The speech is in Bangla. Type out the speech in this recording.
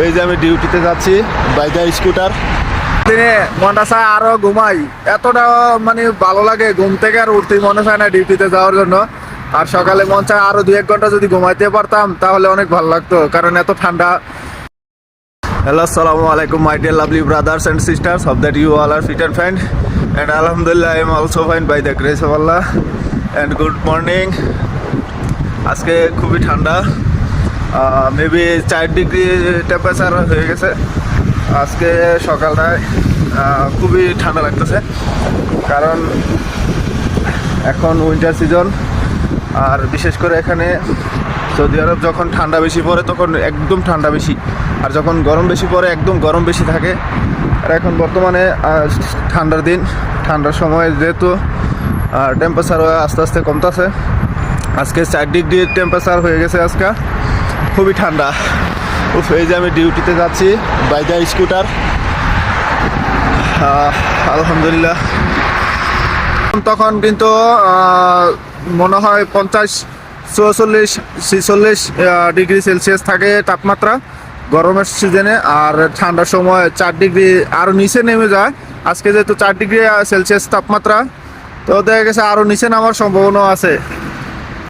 এই যে আমি ডিউটিতে যাচ্ছি বাই দ্য স্কুটার। দিনে মনটা চায় আরো ঘুমাই, এতটা মানে ভালো লাগে, ঘুম থেকে আর উঠতেই মনে চায় না ডিউটিতে যাওয়ার জন্য। আর সকালে মন চায় আরো 2-1 ঘন্টা যদি ঘুমাইতে পারতাম তাহলে অনেক ভালো লাগতো, কারণ এত ঠান্ডা। হ্যালো, আসসালামু আলাইকুম my dear lovely brothers and sisters, hope that you all are fit and fine, and alhamdulillah I am also fine by the grace of Allah, and good morning. আজকে খুবই ঠান্ডা, মেবি 4 ডিগ্রি টেম্পারেচার হয়ে গেছে আজকে সকালটায়। খুবই ঠান্ডা লাগতেছে কারণ এখন উইন্টার সিজন, আর বিশেষ করে এখানে সৌদি আরব যখন ঠান্ডা বেশি পড়ে তখন একদম ঠান্ডা বেশি, আর যখন গরম বেশি পড়ে একদম গরম বেশি থাকে। আর এখন বর্তমানে ঠান্ডার দিন, ঠান্ডার সময় যেহেতু টেম্পারেচারও আস্তে আস্তে কমতেছে। আজকে 4 ডিগ্রি টেম্পারেচার হয়ে গেছে আজকে, খুবই ঠান্ডা। এই যে আমি ডিউটিতে যাচ্ছি বাই দ্য স্কুটার, আলহামদুলিল্লাহ। তখন কিন্তু মনে হয় 50-44-46 ডিগ্রি সেলসিয়াস থাকে তাপমাত্রা গরমের সিজনে, আর ঠান্ডার সময় 4 ডিগ্রি আরও নিচে নেমে যায়। আজকে যেহেতু 4 ডিগ্রি সেলসিয়াস তাপমাত্রা, তো দেখা গেছে আরও নিচে নামার সম্ভাবনা আছে।